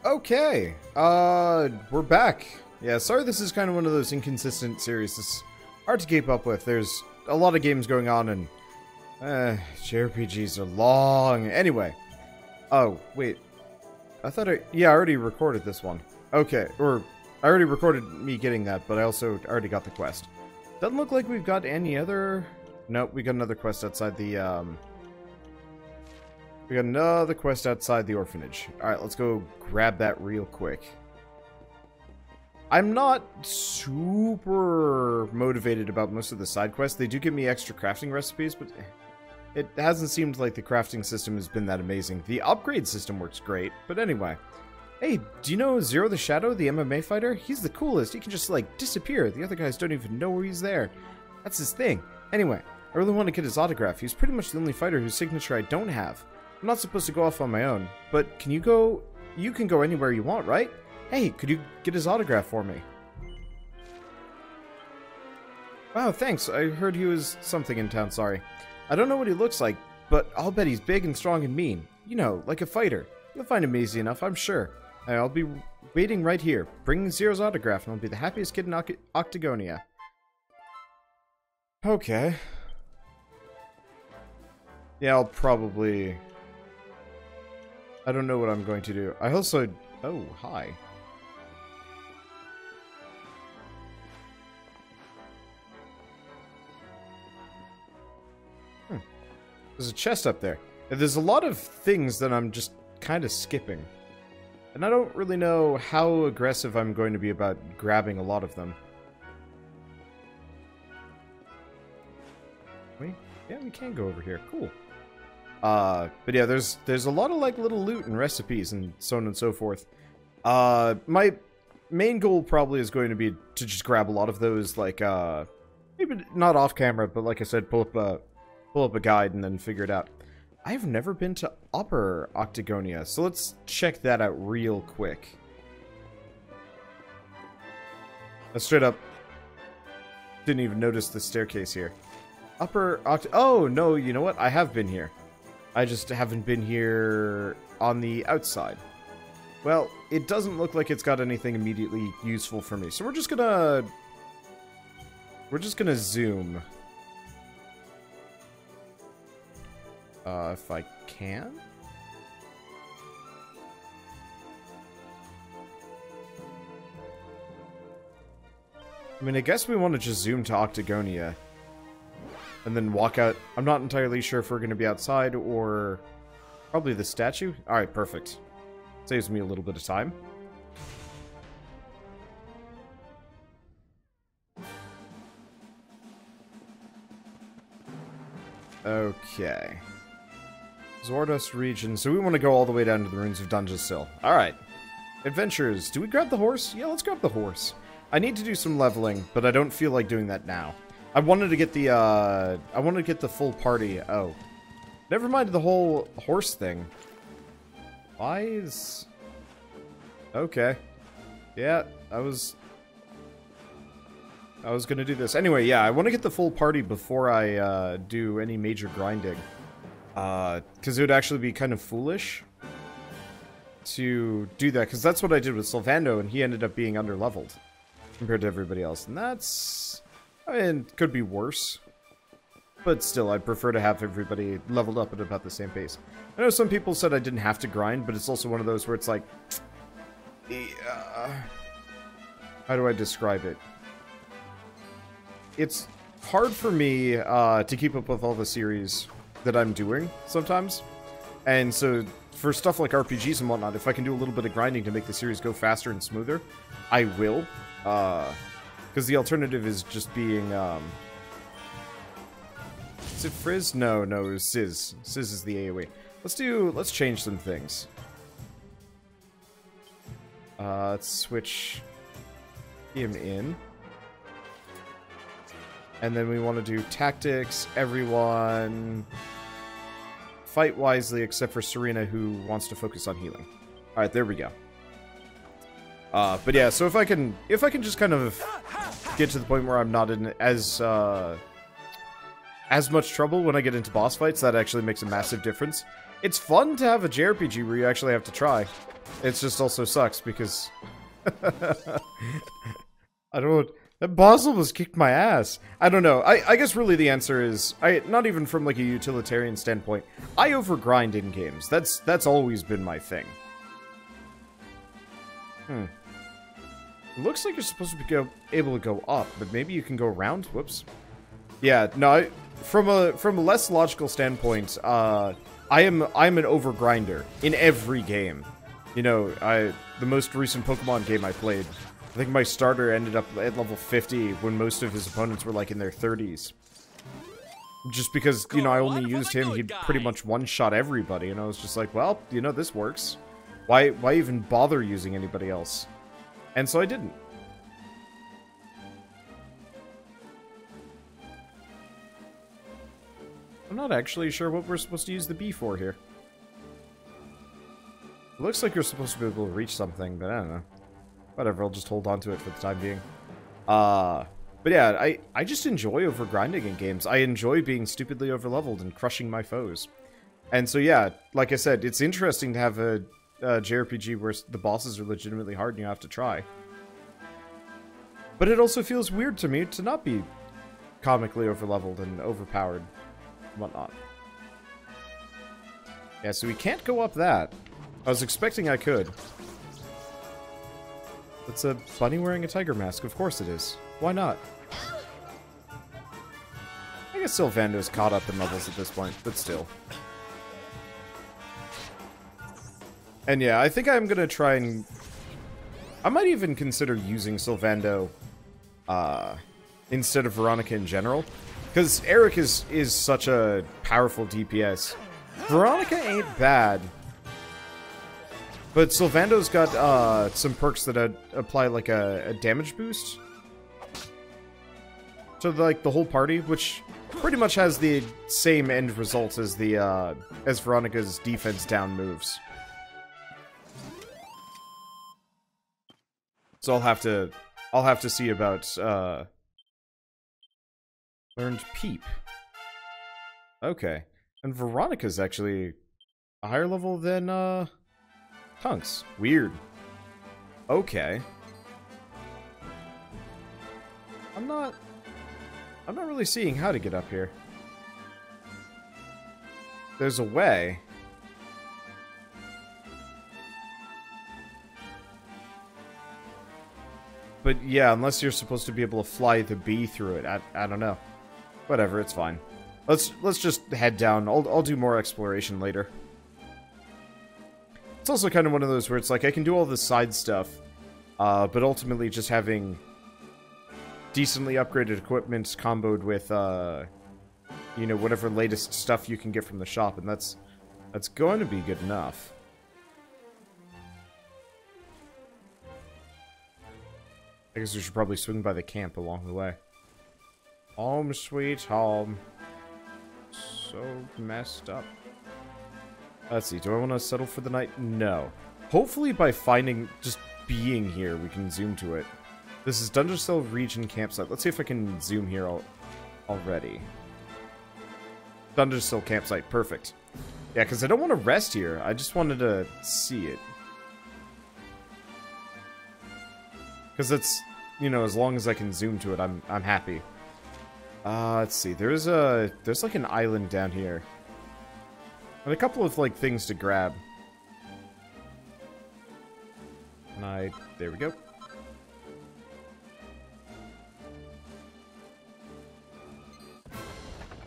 Okay, we're back. Yeah, sorry this is kind of one of those inconsistent series. It's hard to keep up with. There's a lot of games going on, and JRPGs are long. Anyway. Oh, wait. I thought I already recorded this one. Okay, or I already recorded me getting that, but I also already got the quest. Doesn't look like we've got any other... Nope, we got another quest outside the, We got another quest outside the orphanage. Alright, let's go grab that real quick. I'm not super motivated about most of the side quests. They do give me extra crafting recipes, but it hasn't seemed like the crafting system has been that amazing. The upgrade system works great, but anyway. Hey, do you know Zero the Shadow, the MMA fighter? He's the coolest. He can just, like, disappear. The other guys don't even know he's there. That's his thing. Anyway, I really want to get his autograph. He's pretty much the only fighter whose signature I don't have. I'm not supposed to go off on my own, but can you go... You can go anywhere you want, right? Hey, could you get his autograph for me? Wow, thanks. I heard he was something in town, sorry. I don't know what he looks like, but I'll bet he's big and strong and mean. You know, like a fighter. You'll find him easy enough, I'm sure. I'll be waiting right here. Bring Zero's autograph and I'll be the happiest kid in Octagonia. Okay. Yeah, I'll probably... I don't know what I'm going to do. I also... Oh, hi. There's a chest up there. There's a lot of things that I'm just kind of skipping. And I don't really know how aggressive I'm going to be about grabbing a lot of them. Wait, yeah, we can go over here. Cool. But yeah, there's a lot of like little loot and recipes and so on and so forth. My main goal probably is going to be to just grab a lot of those, like, maybe not off camera, but like I said, pull up a guide and then figure it out. I've never been to Upper Octagonia, so let's check that out real quick. I straight up didn't even notice the staircase here. Oh, no, you know what? I have been here. I just haven't been here on the outside. Well, it doesn't look like it's got anything immediately useful for me, so we're just gonna zoom. If I can? I mean, I guess we want to just zoom to Octagonia. And then walk out. I'm not entirely sure if we're going to be outside or... Probably the statue? Alright, perfect. Saves me a little bit of time. Okay. Zordust region. So we want to go all the way down to the ruins of Dundrasil. Alright. Adventures. Do we grab the horse? Yeah, let's grab the horse. I need to do some leveling, but I don't feel like doing that now. I wanted to get the, full party. Oh. Never mind the whole horse thing. Why is... Okay. Yeah, I was gonna do this. Anyway, yeah, I want to get the full party before I, do any major grinding. Because it would actually be kind of foolish to do that, because that's what I did with Sylvando, and he ended up being underleveled compared to everybody else, and that's... I mean, could be worse. But still, I'd prefer to have everybody leveled up at about the same pace. I know some people said I didn't have to grind, but it's also one of those where it's like... how do I describe it? It's hard for me to keep up with all the series that I'm doing sometimes. And so, for stuff like RPGs and whatnot, if I can do a little bit of grinding to make the series go faster and smoother, I will. Because the alternative is just being, Is it Frizz? No, it was Sizz. Sizz is the AoE. Let's change some things. Let's switch him in. And then we want to do tactics, everyone... Fight wisely, except for Serena, who wants to focus on healing. Alright, there we go. But yeah, so if I can just kind of get to the point where I'm not in as much trouble when I get into boss fights, that actually makes a massive difference. It's fun to have a JRPG where you actually have to try. It's just also sucks because... I don't... That boss almost kicked my ass. I don't know. I guess really the answer is... not even from like a utilitarian standpoint. I overgrind in games. That's always been my thing. It looks like you're supposed to be able to go up, but maybe you can go around? Whoops. Yeah, no, from a less logical standpoint, I'm an overgrinder in every game. You know, the most recent Pokemon game I played, I think my starter ended up at level 50 when most of his opponents were like in their 30s. Just because, you know, I only used him, he'd pretty much one-shot everybody, and I was just like, well, you know, this works. Why even bother using anybody else? And so I didn't. I'm not actually sure what we're supposed to use the bee for here. It looks like you're supposed to be able to reach something, but I don't know. Whatever, I'll just hold on to it for the time being. But yeah, I just enjoy overgrinding in games. I enjoy being stupidly overleveled and crushing my foes. And so yeah, like I said, it's interesting to have a JRPG where the bosses are legitimately hard and you have to try. But it also feels weird to me to not be comically overleveled and overpowered and whatnot. Yeah, so we can't go up that. I was expecting I could. It's a bunny wearing a tiger mask. Of course it is. Why not? I guess Sylvando's caught up in levels at this point, but still. And yeah, I think I'm gonna try and... I might even consider using Sylvando instead of Veronica in general. Because Eric is such a powerful DPS. Veronica ain't bad. But Sylvando's got some perks that apply like a damage boost to like the whole party, which pretty much has the same end results as the as Veronica's defense down moves. So I'll have to see about learned peep. Okay. And Veronica's actually a higher level than Tunks. Weird. Okay. I'm not really seeing how to get up here. There's a way. But yeah, unless you're supposed to be able to fly the bee through it, I don't know. Whatever, it's fine. Let's just head down. I'll do more exploration later. It's also kind of one of those where it's like I can do all this side stuff, but ultimately just having decently upgraded equipment comboed with you know, whatever latest stuff you can get from the shop, and that's going to be good enough. I guess we should probably swing by the camp along the way. Home sweet home. So messed up. Let's see, do I want to settle for the night? No. Hopefully by just being here, we can zoom to it. This is Dundrasil Region Campsite. Let's see if I can zoom here already. Dundrasil Campsite, perfect. Yeah, because I don't want to rest here. I just wanted to see it. Because it's, you know, as long as I can zoom to it, I'm happy. Let's see. There's like an island down here. And a couple of like things to grab. And there we go.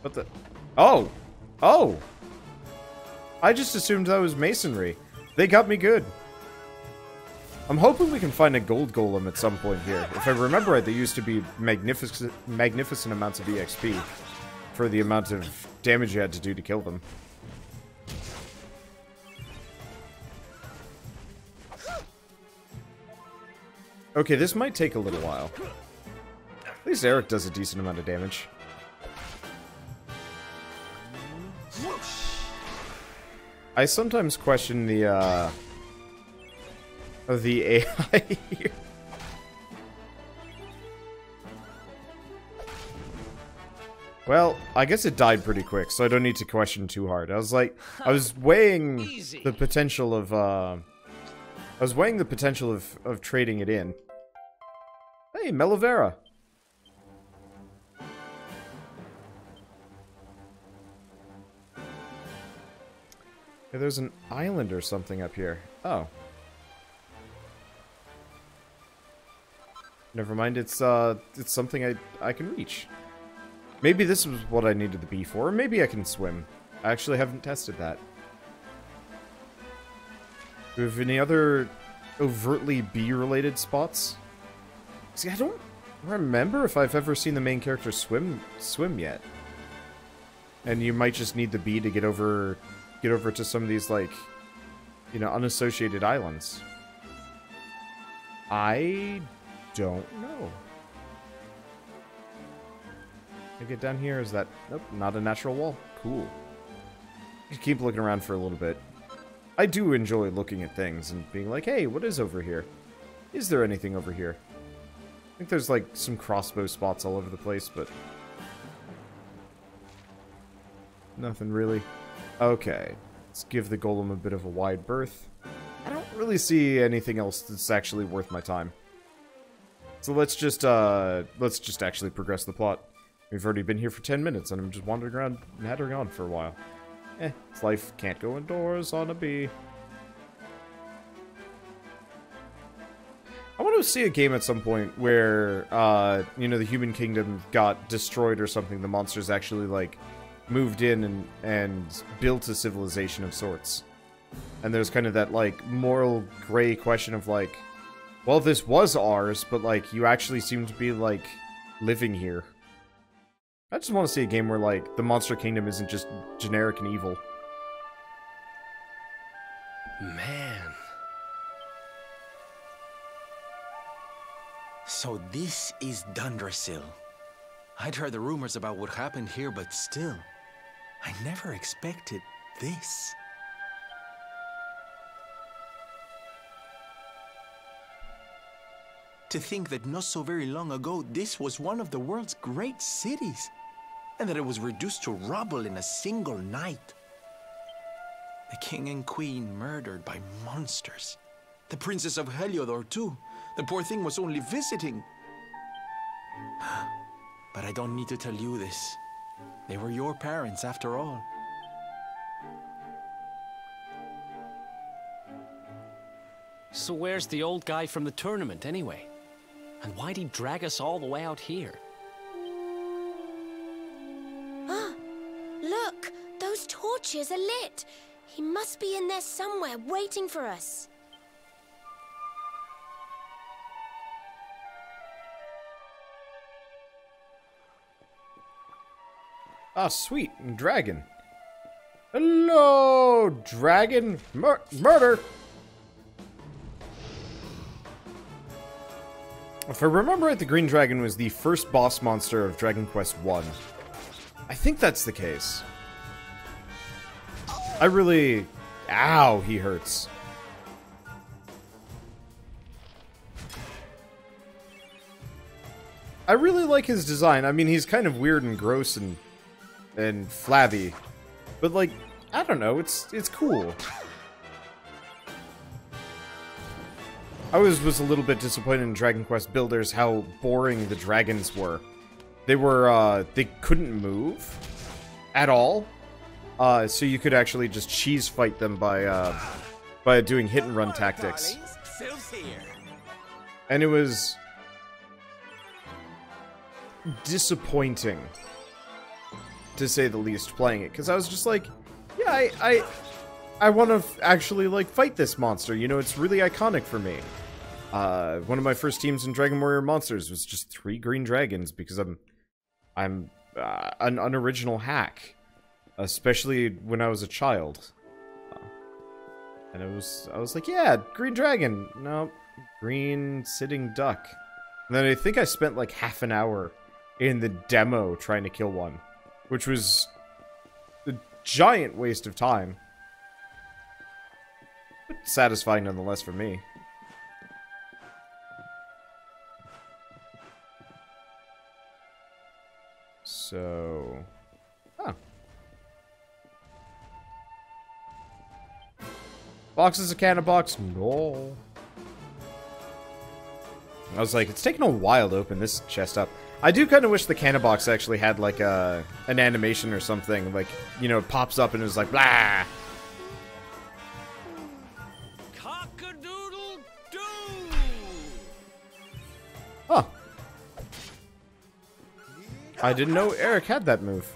What the? Oh! Oh! I just assumed that was masonry. They got me good. I'm hoping we can find a gold golem at some point here. If I remember right, there used to be magnificent amounts of EXP for the amount of damage you had to do to kill them. Okay, this might take a little while. At least Eric does a decent amount of damage. I sometimes question the AI here. Well, I guess it died pretty quick, so I don't need to question too hard. I was like, I was weighing the potential of, of trading it in. Hey, Melovera. Hey, there's an island or something up here. Oh. Never mind, it's something I can reach. Maybe this was what I needed the bee for, or maybe I can swim. I actually haven't tested that. Do we have any other overtly bee-related spots? See, I don't remember if I've ever seen the main character swim yet. And you might just need the bee to get over to some of these, like, you know, unassociated islands. I don't know. Can I get down here? Is that... Nope, not a natural wall. Cool. Keep looking around for a little bit. I do enjoy looking at things and being like, hey, what is over here? Is there anything over here? I think there's, like, some crossbow spots all over the place, but... nothing really. Okay. Let's give the golem a bit of a wide berth. I don't really see anything else that's actually worth my time. So let's just actually progress the plot. We've already been here for 10 minutes, and I'm just wandering around, nattering on for a while. It's life. Can't go indoors on a bee. I want to see a game at some point where, you know, the human kingdom got destroyed or something. The monsters actually, like, moved in and built a civilization of sorts. And there's kind of that, like, moral gray question of, like, well, this was ours, but, like, you actually seem to be, like, living here. I just want to see a game where, like, the monster kingdom isn't just generic and evil. Man. So this is Dundrasil. I'd heard the rumors about what happened here, but still, I never expected this. To think that not so very long ago, this was one of the world's great cities, and that it was reduced to rubble in a single night. The king and queen murdered by monsters. The princess of Heliodor, too. The poor thing was only visiting. But I don't need to tell you this. They were your parents, after all. So where's the old guy from the tournament, anyway? And why'd he drag us all the way out here? Ah, look! Those torches are lit! He must be in there somewhere, waiting for us. Ah, sweet. Dragon. Hello, dragon. Murder! If I remember right, the Green Dragon was the first boss monster of Dragon Quest I. I think that's the case. I really... Ow, he hurts. I really like his design. I mean, he's kind of weird and gross and flabby. But, like, I don't know, it's cool. I was a little bit disappointed in Dragon Quest Builders how boring the dragons were. They were, they couldn't move at all. So you could actually just cheese fight them by doing hit and run tactics. And it was disappointing, to say the least, playing it, because I was just like, yeah, I want to actually, like, fight this monster. You know, it's really iconic for me. One of my first teams in Dragon Warrior Monsters was just 3 green dragons, because I'm an unoriginal hack. Especially when I was a child. And I was like, yeah, green dragon. No, green sitting duck. And then I think I spent like half an hour in the demo trying to kill one. Which was a giant waste of time. But satisfying nonetheless for me. So... Huh. Box is a cannon box? No. I was like, it's taking a while to open this chest up. I do kind of wish the cannon box actually had, like, an animation or something. Like, you know, it pops up and it's like, blah! Cock-a-doodle-doo! Huh. I didn't know Eric had that move.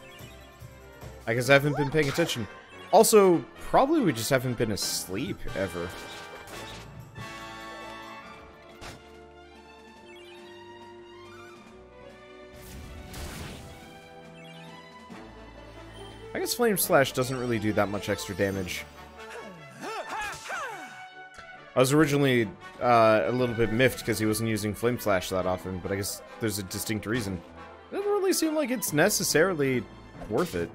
I guess I haven't been paying attention. Also, probably we just haven't been asleep, ever. I guess Flame Slash doesn't really do that much extra damage. I was originally a little bit miffed because he wasn't using Flame Slash that often, but I guess there's a distinct reason. It doesn't really seem like it's necessarily worth it.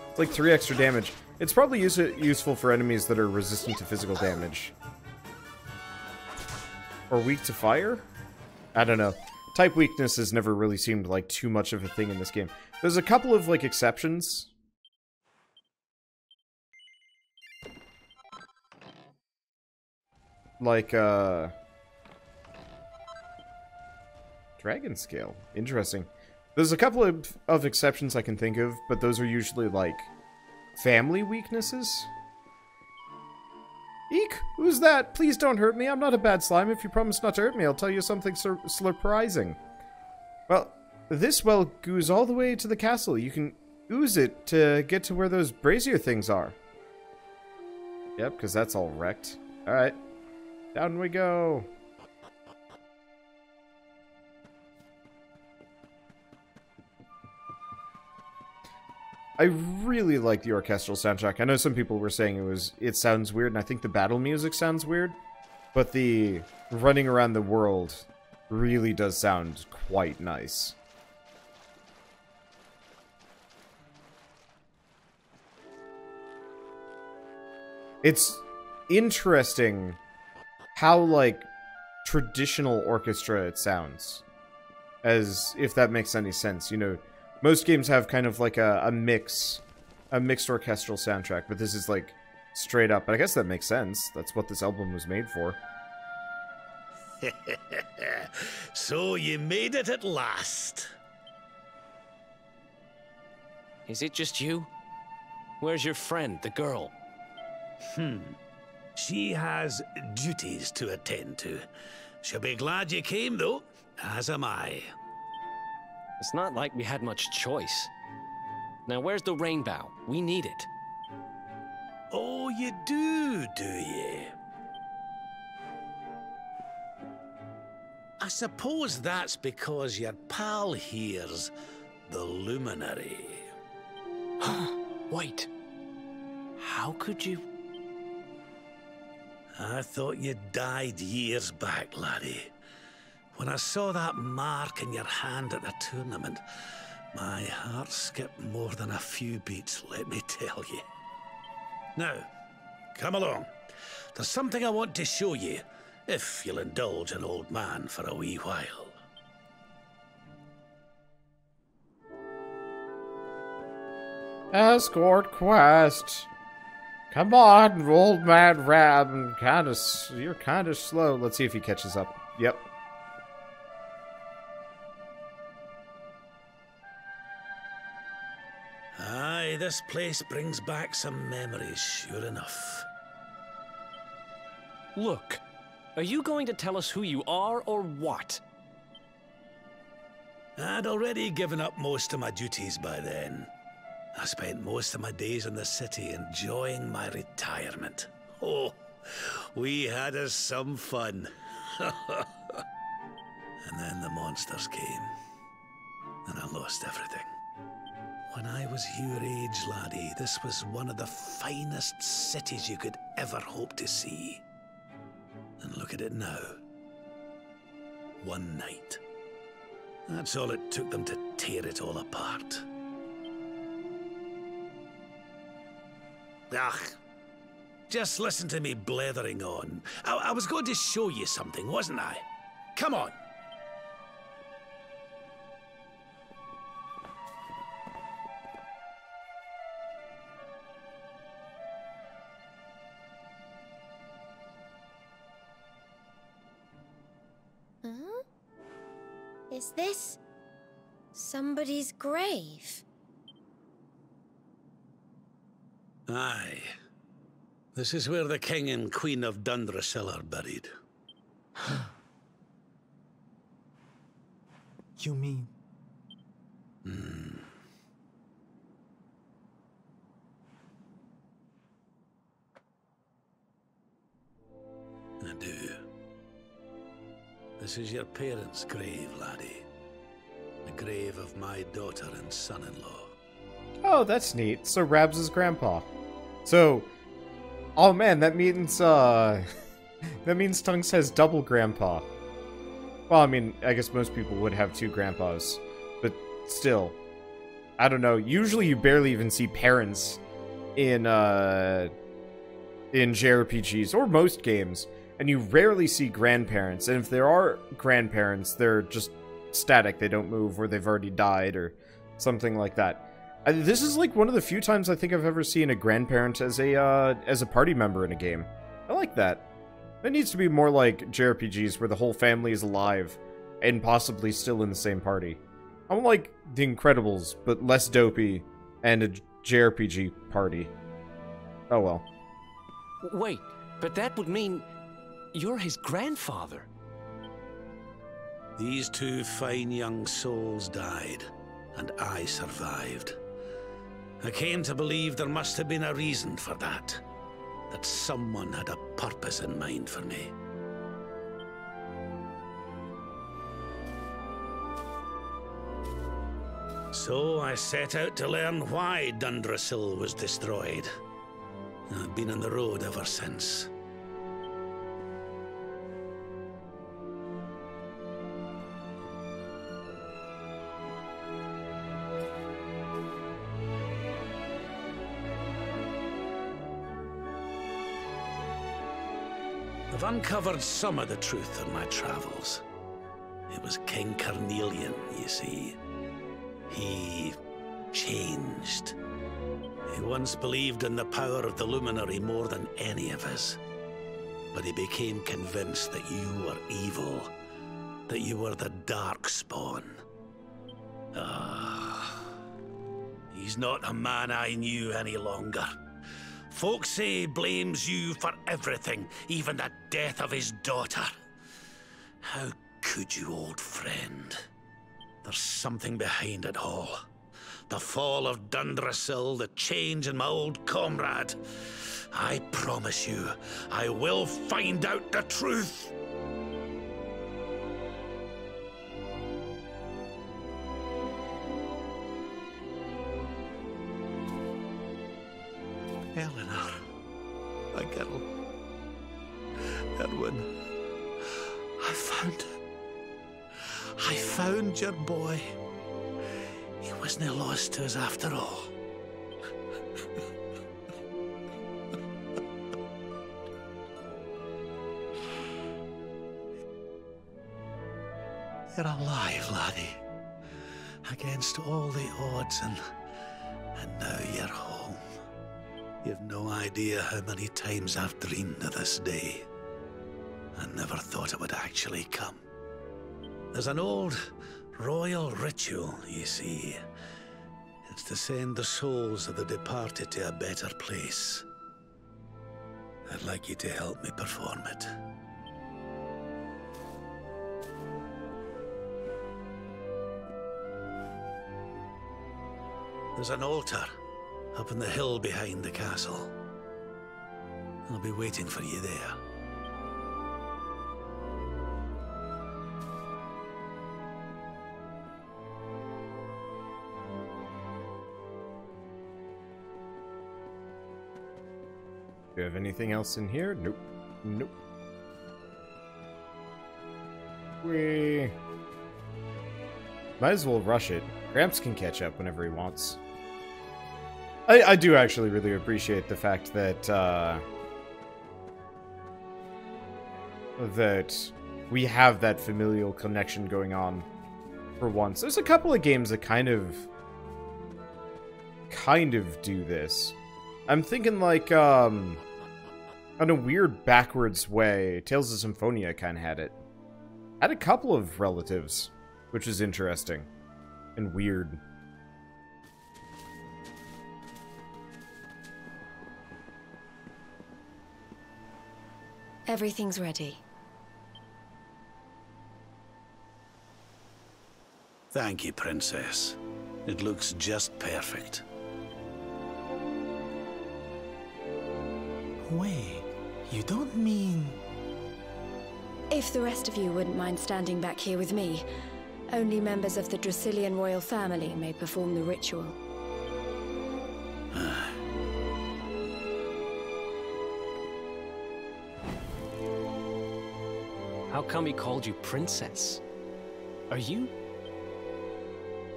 It's like 3 extra damage. It's probably useful for enemies that are resistant to physical damage. Or weak to fire? I don't know. Type weaknesses never really seemed like too much of a thing in this game. There's a couple of, like, exceptions. Like, Dragon Scale. Interesting. There's a couple of exceptions I can think of, but those are usually, like, family weaknesses. Eek! Who's that? Please don't hurt me. I'm not a bad slime. If you promise not to hurt me, I'll tell you something surprising. Well, this well goes all the way to the castle. You can ooze it to get to where those brazier things are. Yep, because that's all wrecked. Alright. Down we go. I really like the orchestral soundtrack. I know some people were saying it sounds weird, and I think the battle music sounds weird, but the running around the world really does sound quite nice. It's interesting how, like, traditional orchestra it sounds. As if that makes any sense, you know. Most games have kind of like a mixed orchestral soundtrack, but this is like straight up. But I guess that makes sense. That's what this album was made for. So you made it at last. Is it just you? Where's your friend, the girl? She has duties to attend to. She'll be glad you came, though, as am I. It's not like we had much choice. Now, where's the rainbow? We need it. Oh, you do you? I suppose that's because your pal here's the luminary. Wait. How could you... I thought you died years back, laddie. When I saw that mark in your hand at the tournament, my heart skipped more than a few beats, let me tell you. Now, come along. There's something I want to show you, if you'll indulge an old man for a wee while. Escort quest. Come on, old man Rab. You're kind of slow. Let's see if he catches up. Yep. Aye, this place brings back some memories, sure enough. Look, are you going to tell us who you are or what? I'd already given up most of my duties by then. I spent most of my days in the city enjoying my retirement. Oh, we had us some fun. And then the monsters came, and I lost everything. When I was your age, laddie, this was one of the finest cities you could ever hope to see. And look at it now. One night. That's all it took them to tear it all apart. Ugh. Just listen to me blethering on. I was going to show you something, wasn't I? Come on. Is this somebody's grave? Aye. This is where the King and Queen of Dundrasil are buried. You mean? I do. This is your parents' grave, laddie. The grave of my daughter and son-in-law. Oh, that's neat. So Rabs' grandpa. So, oh man, that means that means Tunks has double grandpa. Well, I mean, I guess most people would have two grandpas, but still, I don't know. Usually, you barely even see parents in JRPGs or most games, and you rarely see grandparents. And if there are grandparents, they're just static; they don't move, or they've already died, or something like that. This is like one of the few times I think I've ever seen a grandparent as a party member in a game. I like that. It needs to be more like JRPGs where the whole family is alive and possibly still in the same party. I want like The Incredibles, but less dopey and a JRPG party. Oh well. Wait, but that would mean you're his grandfather. These two fine young souls died, and I survived. I came to believe there must have been a reason for that. That someone had a purpose in mind for me. So I set out to learn why Dundrasil was destroyed. I've been on the road ever since. I've uncovered some of the truth on my travels. It was King Carnelian, you see. He changed. He once believed in the power of the luminary more than any of us. But he became convinced that you were evil, that you were the Darkspawn. He's not a man I knew any longer. Folks say he blames you for everything, even the death of his daughter. How could you, old friend? There's something behind it all. The fall of Dundrasil, the change in my old comrade. I promise you, I will find out the truth. Eleanor, my girl. Erwin, I found your boy. He wasn't lost to us after all. You're alive, laddie. Against all the odds, and now you're home. You've no idea how many times I've dreamed of this day. I never thought it would actually come. There's an old royal ritual, you see. It's to send the souls of the departed to a better place. I'd like you to help me perform it. There's an altar up on the hill behind the castle. I'll be waiting for you there. Do you have anything else in here? Nope. Nope. We might as well rush it. Gramps can catch up whenever he wants. I do actually really appreciate the fact that that we have that familial connection going on for once. There's a couple of games that kind of do this. I'm thinking like in a weird backwards way, Tales of Symphonia kind of had it. Had a couple of relatives which is interesting and weird. Everything's ready. Thank you, Princess. It looks just perfect. Wait, you don't mean... If the rest of you wouldn't mind standing back here with me, only members of the Dracilian royal family may perform the ritual. How come he called you princess? Are you?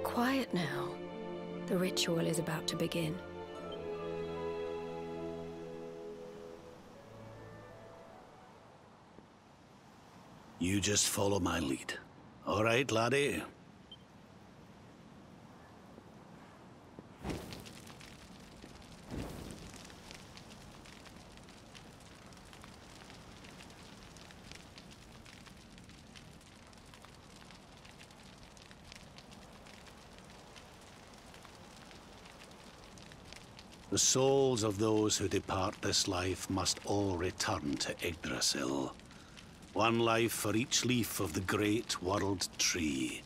Quiet now. The ritual is about to begin. You just follow my lead. All right, laddie? The souls of those who depart this life must all return to Yggdrasil. One life for each leaf of the great world tree.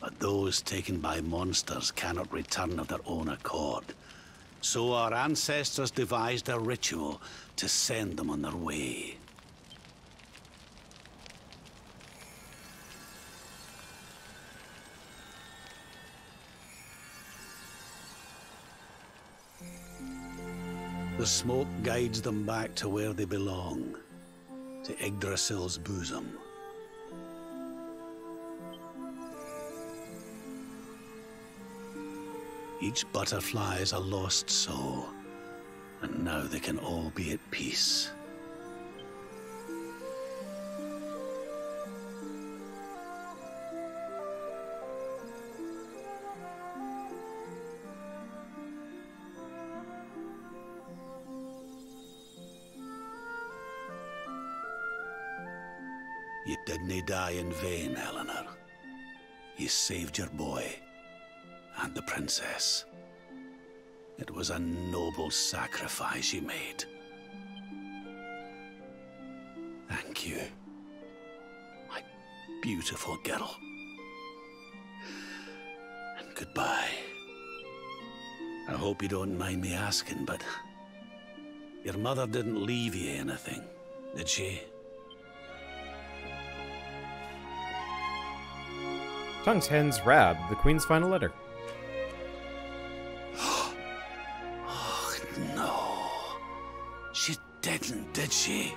But those taken by monsters cannot return of their own accord. So our ancestors devised a ritual to send them on their way. The smoke guides them back to where they belong. To Yggdrasil's bosom. Each butterfly is a lost soul, and now they can all be at peace. You didn't die in vain, Eleanor. You saved your boy, and the princess. It was a noble sacrifice you made. Thank you, my beautiful girl. And goodbye. I hope you don't mind me asking, but your mother didn't leave you anything, did she? Tongue's hands Rab, the Queen's final letter. Oh, no. She didn't, did she?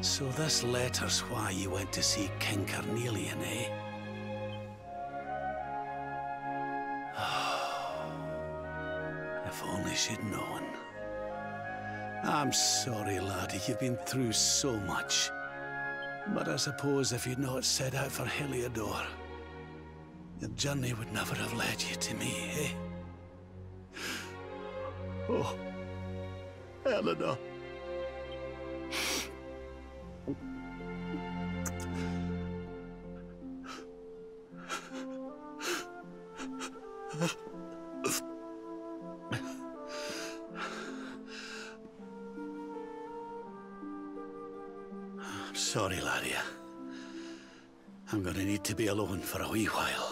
So this letter's why you went to see King Carnelian, eh? If only she'd known. I'm sorry, laddie, you've been through so much. But I suppose if you'd not set out for Heliodor, your journey would never have led you to me, eh? Oh, Eleanor. Sorry, laddie. I'm gonna need to be alone for a wee while.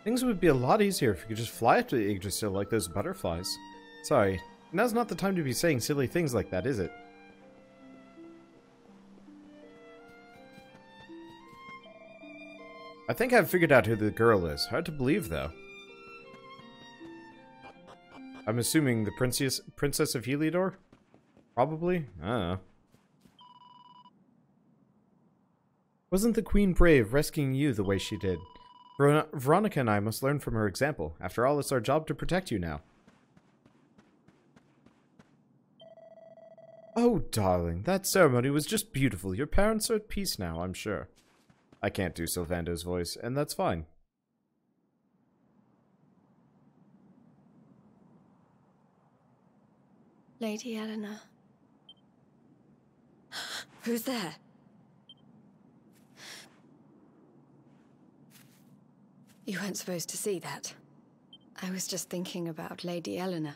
Things would be a lot easier if you could just fly up to Yggdrasil like those butterflies. Sorry, now's not the time to be saying silly things like that, is it? I think I've figured out who the girl is. Hard to believe, though. I'm assuming the Princess of Heliodor? Probably? I don't know. Wasn't the Queen brave rescuing you the way she did? Veronica and I must learn from her example. After all, it's our job to protect you now. Oh, darling, that ceremony was just beautiful. Your parents are at peace now, I'm sure. I can't do Sylvando's voice, and that's fine. Lady Eleanor. Who's there? You weren't supposed to see that. I was just thinking about Lady Eleanor.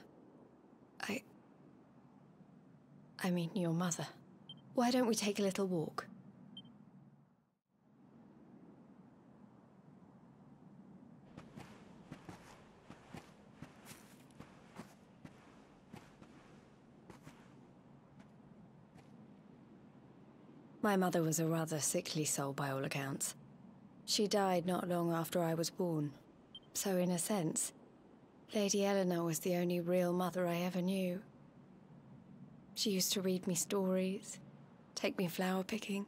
I mean, your mother. Why don't we take a little walk? My mother was a rather sickly soul by all accounts. She died not long after I was born. So in a sense, Lady Eleanor was the only real mother I ever knew. She used to read me stories, take me flower picking.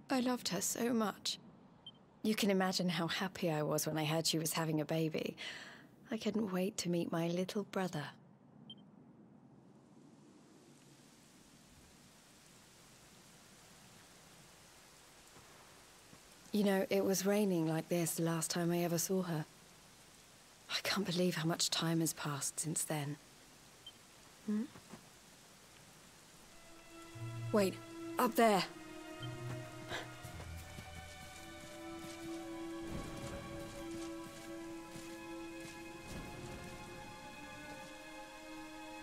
I loved her so much. You can imagine how happy I was when I heard she was having a baby. I couldn't wait to meet my little brother. You know, it was raining like this the last time I ever saw her. I can't believe how much time has passed since then. Hmm? Wait, up there.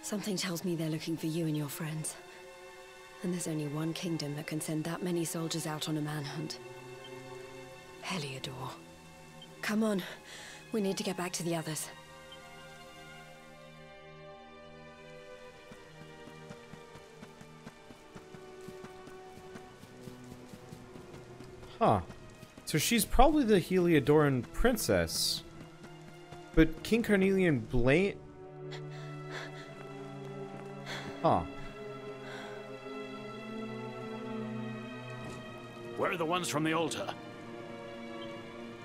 Something tells me they're looking for you and your friends. And there's only one kingdom that can send that many soldiers out on a manhunt. Heliodor. Come on, we need to get back to the others. Huh. So she's probably the Heliodoran princess. But King Carnelian blame... Huh. Where are the ones from the altar?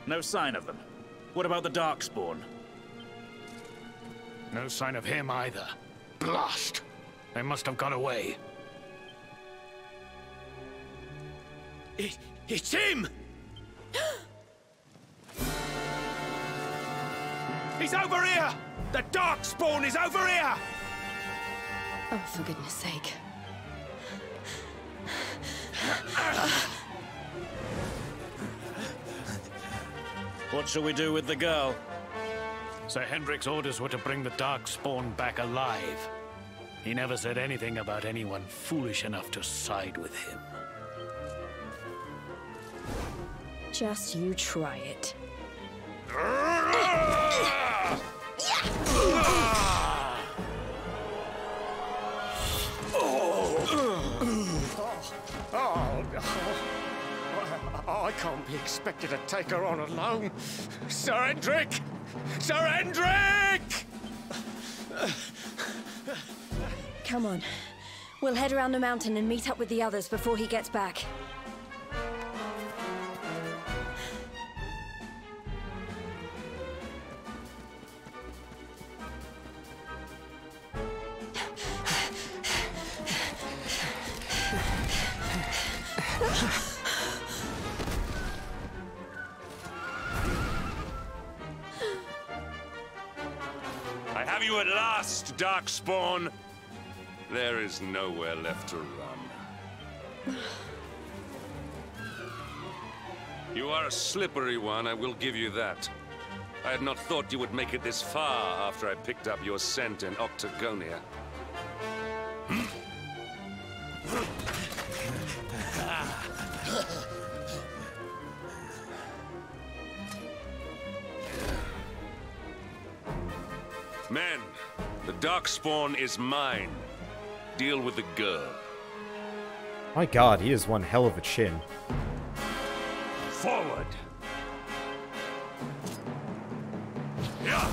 No sign of them. What about the Darkspawn? No sign of him either. Blast! They must have gone away. It's him! He's over here! The Darkspawn is over here! Oh, for goodness sake. What shall we do with the girl? Sir Hendrik's orders were to bring the Darkspawn back alive. He never said anything about anyone foolish enough to side with him. Just you try it. I can't be expected to take her on alone. Sir Hendrik! Sir Hendrik! Come on. We'll head around the mountain and meet up with the others before he gets back. I have you at last, Darkspawn. There is nowhere left to run. You are a slippery one, I will give you that. I had not thought you would make it this far after I picked up your scent in Octagonia. Men, the Darkspawn is mine. Deal with the girl. My god, he is one hell of a chin. Forward! Yeah.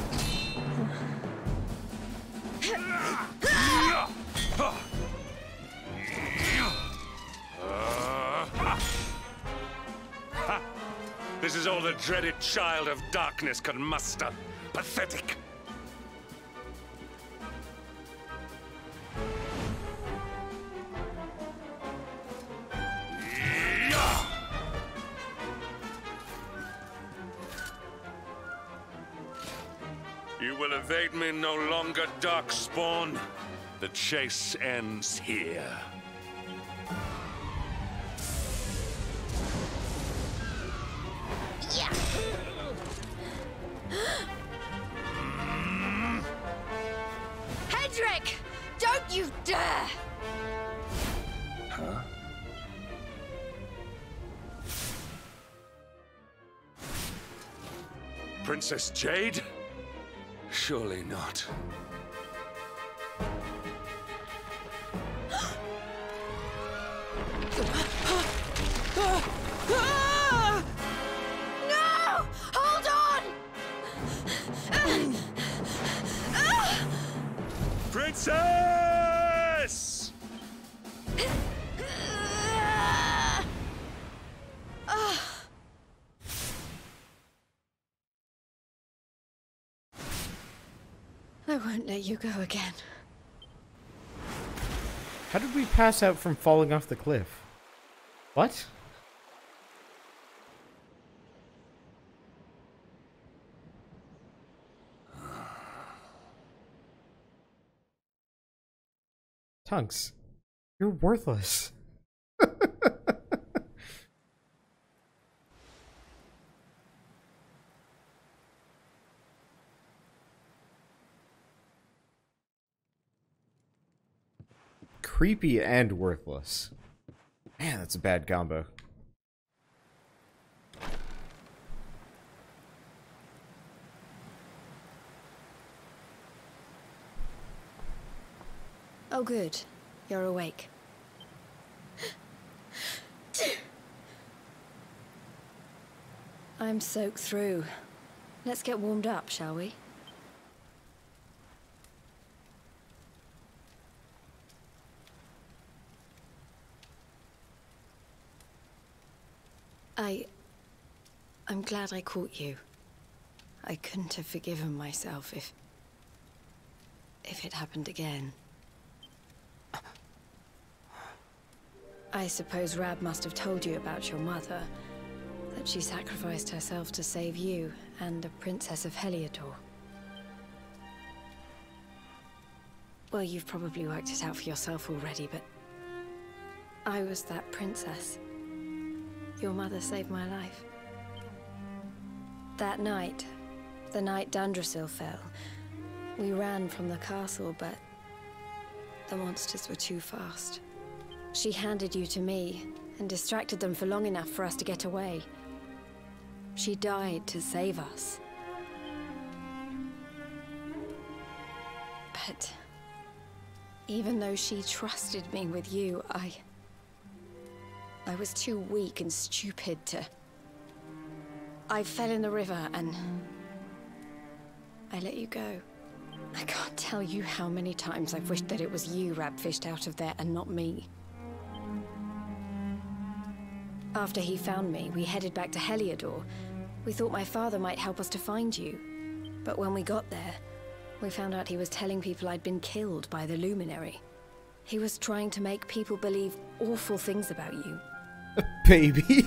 This is all the dreaded child of darkness could muster. Pathetic. You will evade me no longer, Darkspawn. The chase ends here. Yeah. Hendrik! Don't you dare! Huh? Princess Jade? Surely not. No! Hold on! Princess! I won't let you go again. How did we pass out from falling off the cliff? What? Tunks, you're worthless. Creepy and worthless. Man, that's a bad combo. Oh, good. You're awake. I'm soaked through. Let's get warmed up, shall we? I'm glad I caught you. I couldn't have forgiven myself if it happened again. I suppose Rab must have told you about your mother, that she sacrificed herself to save you and the Princess of Heliodor. Well, you've probably worked it out for yourself already, but I was that princess. Your mother saved my life. That night, the night Dundrasil fell, we ran from the castle, but the monsters were too fast. She handed you to me and distracted them for long enough for us to get away. She died to save us. But even though she trusted me with you, I was too weak and stupid to... I fell in the river and I let you go. I can't tell you how many times I've wished that it was you Rab fished out of there and not me. After he found me, we headed back to Heliodor. We thought my father might help us to find you. But when we got there, we found out he was telling people I'd been killed by the Luminary. He was trying to make people believe awful things about you. A baby?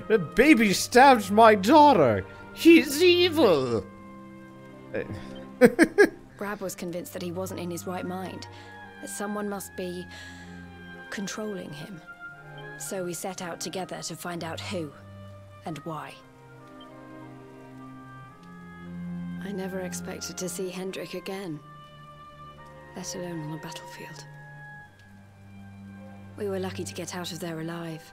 A baby stabbed my daughter! He's evil! Rab was convinced that he wasn't in his right mind, that someone must be controlling him. So we set out together to find out who and why. I never expected to see Hendrik again, let alone on a battlefield. We were lucky to get out of there alive.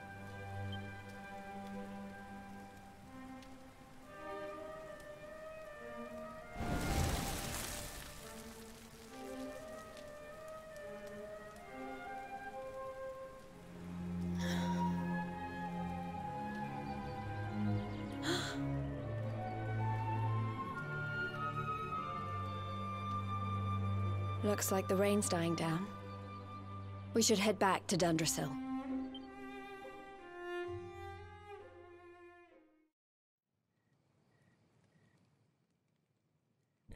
Looks like the rain's dying down. We should head back to Dundrasil.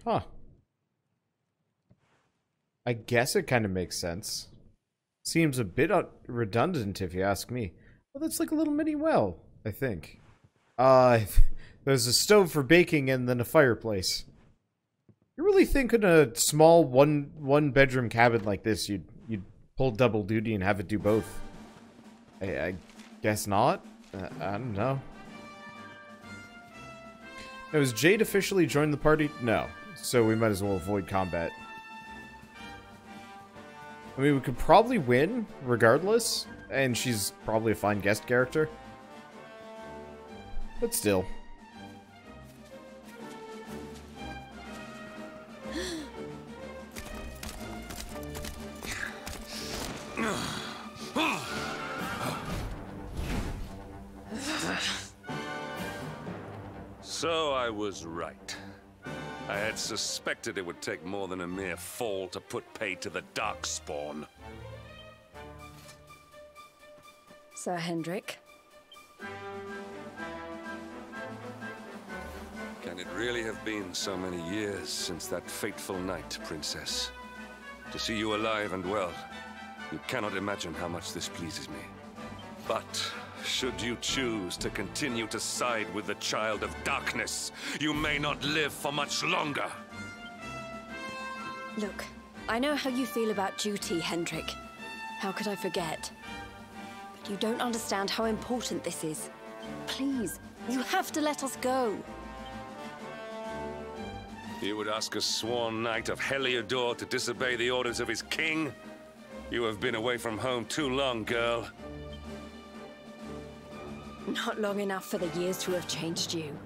Huh. I guess it kind of makes sense. Seems a bit redundant if you ask me. Well, that's like a little mini well, I think. There's a stove for baking and then a fireplace. You really think in a small one bedroom cabin like this you'd pull double duty and have it do both? I guess not. I don't know. Now, has Jade officially joined the party? No. So we might as well avoid combat. I mean, we could probably win, regardless. And she's probably a fine guest character. But still. So I was right. I had suspected it would take more than a mere fall to put pay to the Darkspawn. Sir Hendrik. Can it really have been so many years since that fateful night, Princess? To see you alive and well, you cannot imagine how much this pleases me. But should you choose to continue to side with the Child of Darkness, you may not live for much longer. Look, I know how you feel about duty, Hendrik. How could I forget? But you don't understand how important this is. Please, you have to let us go. You would ask a sworn knight of Heliodor to disobey the orders of his king? You have been away from home too long, girl. Not long enough for the years to have changed you.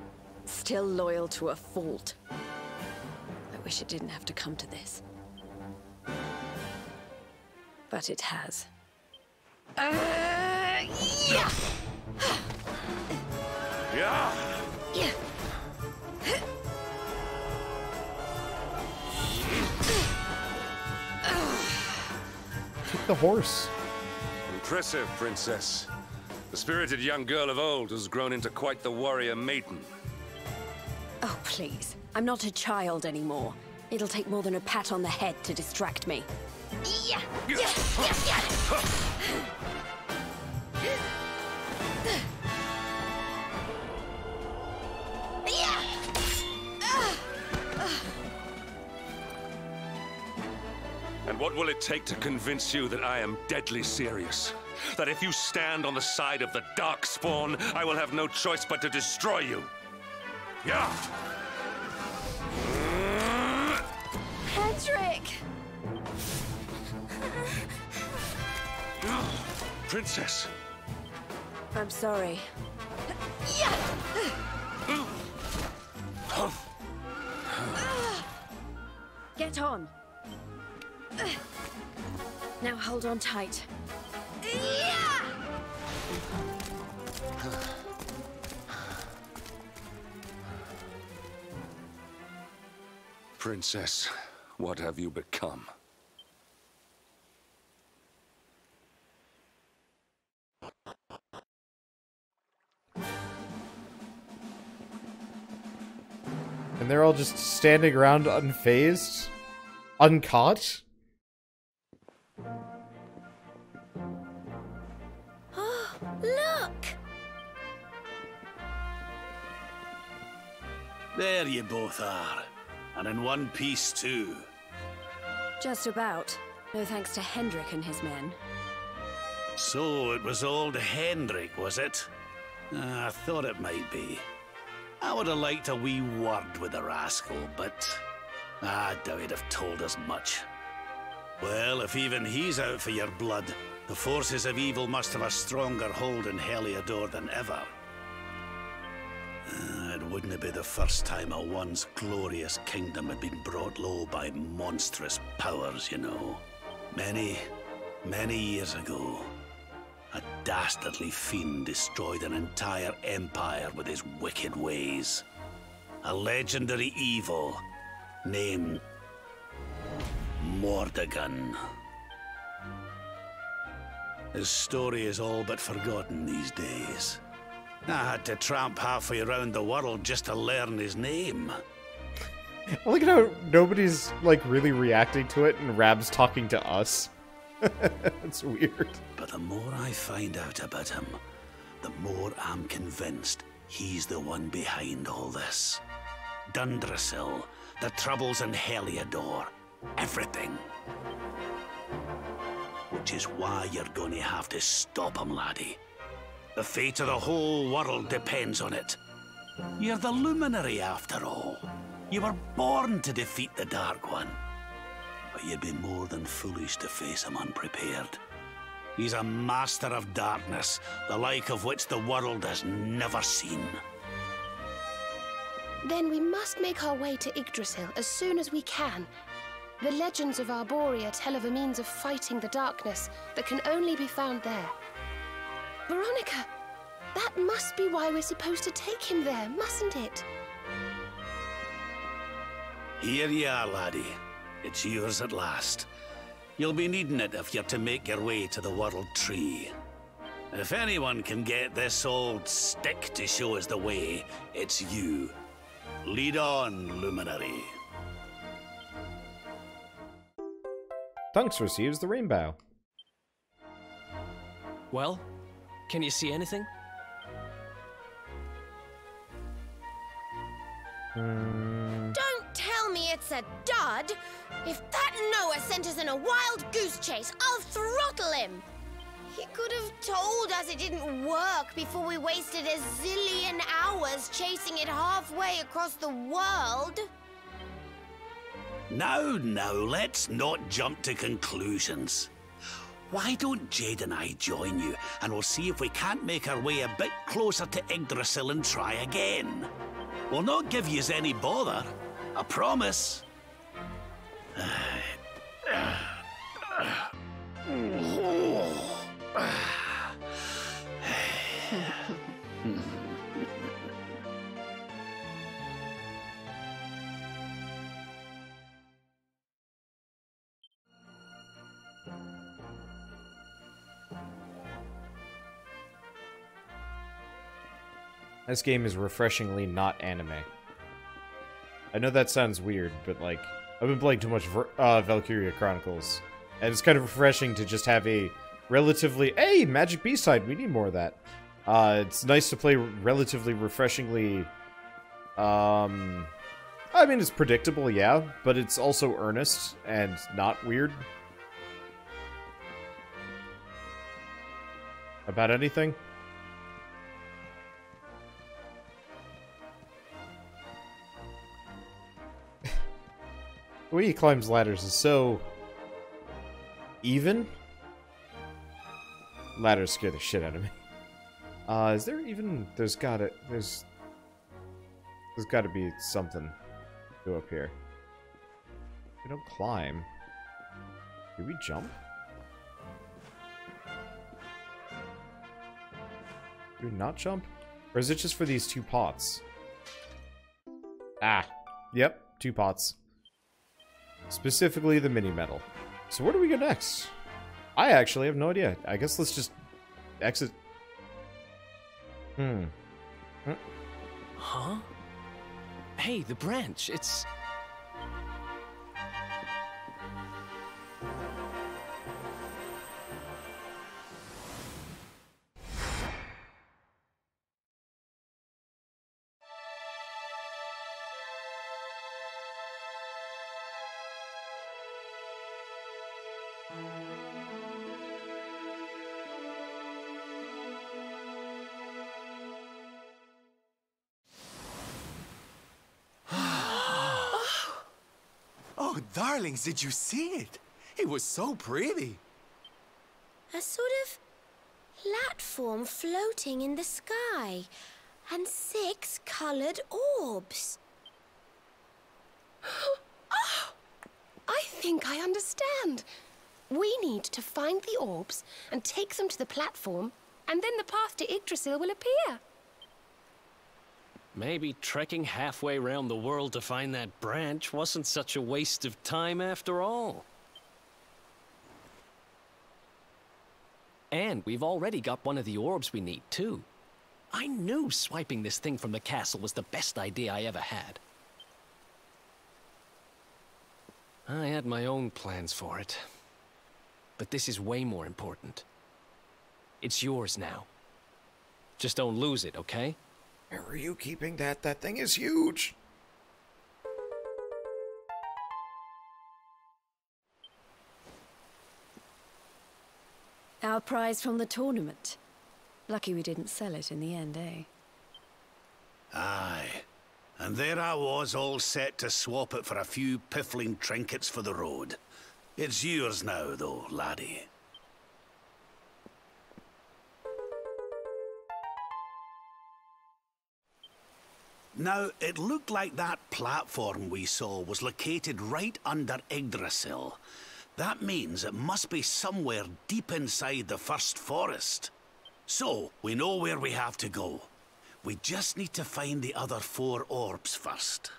Still loyal to a fault. I wish it didn't have to come to this. But it has. Yeah! Yeah! Yeah! Kick the horse. Impressive, Princess. The spirited young girl of old has grown into quite the warrior maiden. Oh, please. I'm not a child anymore. It'll take more than a pat on the head to distract me. Yeah! Yeah! Yeah! Yeah! And what will it take to convince you that I am deadly serious? That if you stand on the side of the Darkspawn, I will have no choice but to destroy you? Yeah! Hendrik! Princess! I'm sorry. Get on. Now hold on tight. Princess, what have you become? And they're all just standing around unfazed? Uncaught? Oh, look! There you both are. And in one piece, too. Just about. No thanks to Hendrik and his men. So it was old Hendrik, was it? I thought it might be. I would have liked a wee word with the rascal, but I doubt he'd have told us much. Well, if even he's out for your blood, the forces of evil must have a stronger hold in Heliodor than ever. It wouldn't be the first time a once glorious kingdom had been brought low by monstrous powers, you know. Many, many years ago, a dastardly fiend destroyed an entire empire with his wicked ways. A legendary evil named Mordegon. His story is all but forgotten these days. I had to tramp halfway around the world just to learn his name. Look at how nobody's, like, really reacting to it, and Rab's talking to us. It's weird. But the more I find out about him, the more I'm convinced he's the one behind all this. Dundrasil, the troubles in Heliodor, everything. Which is why you're going to have to stop him, laddie. The fate of the whole world depends on it. You're the luminary, after all. You were born to defeat the Dark One. But you'd be more than foolish to face him unprepared. He's a master of darkness, the like of which the world has never seen. Then we must make our way to Yggdrasil as soon as we can. The legends of Arborea tell of a means of fighting the darkness that can only be found there. Veronica, that must be why we're supposed to take him there, mustn't it? Here you are, laddie. It's yours at last. You'll be needing it if you're to make your way to the World Tree. If anyone can get this old stick to show us the way, it's you. Lead on, Luminary. Dunks receives the rainbow. Well, can you see anything? Don't tell me it's a dud! If that Noah sent us in a wild goose chase, I'll throttle him! He could have told us it didn't work before we wasted a zillion hours chasing it halfway across the world. Now, let's not jump to conclusions. Why don't Jade and I join you, and we'll see if we can't make our way a bit closer to Yggdrasil and try again. We'll not give yous any bother, I promise. This game is refreshingly not anime. I know that sounds weird, but like, I've been playing too much Valkyria Chronicles, and it's kind of refreshing to just have a relatively, hey, Magic B-side, we need more of that. It's nice to play relatively refreshingly, I mean, it's predictable, yeah, but it's also earnest and not weird about anything. The way he climbs ladders is so even. Ladders scare the shit out of me. Is there even? There's gotta be something to go up here. We don't climb. Do we jump? Do we not jump? Or is it just for these two pots? Ah, yep, 2 pots. Specifically the mini metal. So where do we go next? I actually have no idea. I guess let's just exit. Huh? Hey, the branch, it's... Oh, darlings, did you see it? It was so pretty. A sort of platform floating in the sky, and 6 colored orbs. Oh, I think I understand. We need to find the orbs and take them to the platform, and then the path to Yggdrasil will appear. Maybe trekking halfway around the world to find that branch wasn't such a waste of time after all. And we've already got one of the orbs we need, too. I knew swiping this thing from the castle was the best idea I ever had. I had my own plans for it. But this is way more important. It's yours now. Just don't lose it, okay? Where are you keeping that? That thing is huge! Our prize from the tournament. Lucky we didn't sell it in the end, eh? Aye. And there I was, all set to swap it for a few piffling trinkets for the road. It's yours now, though, laddie. Now, it looked like that platform we saw was located right under Yggdrasil. That means it must be somewhere deep inside the first forest. So, we know where we have to go. We just need to find the other 4 orbs first.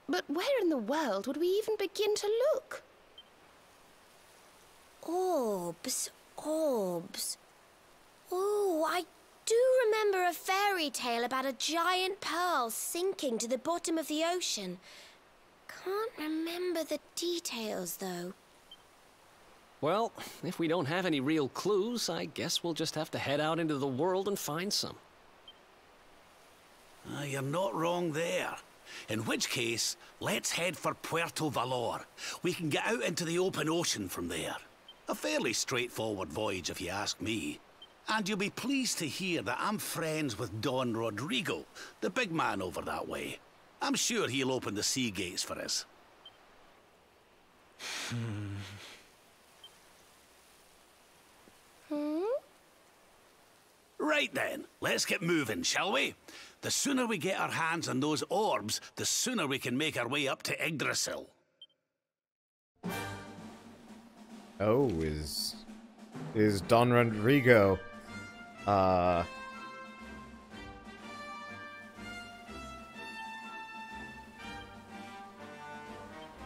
But where in the world would we even begin to look? Orbs, orbs. Oh, I do remember a fairy tale about a giant pearl sinking to the bottom of the ocean. Can't remember the details, though. Well, if we don't have any real clues, I guess we'll just have to head out into the world and find some. You're not wrong there. In which case, let's head for Puerto Valor. We can get out into the open ocean from there. A fairly straightforward voyage, if you ask me. And you'll be pleased to hear that I'm friends with Don Rodrigo, the big man over that way. I'm sure he'll open the sea gates for us. Right then, let's get moving, shall we? The sooner we get our hands on those orbs, the sooner we can make our way up to Yggdrasil. Oh, is Don Rodrigo,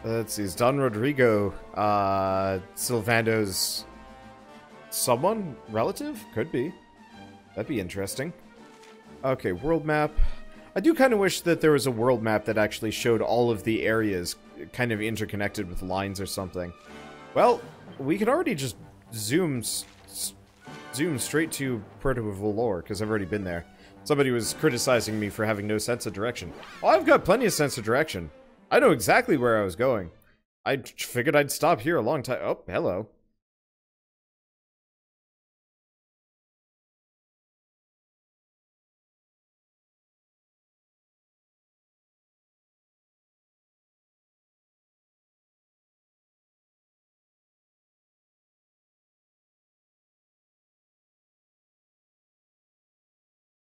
let's see, is Don Rodrigo, Sylvando's someone? Relative? Could be. That'd be interesting. Okay, world map. I do kind of wish that there was a world map that actually showed all of the areas kind of interconnected with lines or something. Well, we could already just zoom straight to Puerto Valor, because I've already been there. Somebody was criticizing me for having no sense of direction. Well, I've got plenty of sense of direction. I know exactly where I was going. I figured I'd stop here a long time. Oh, hello.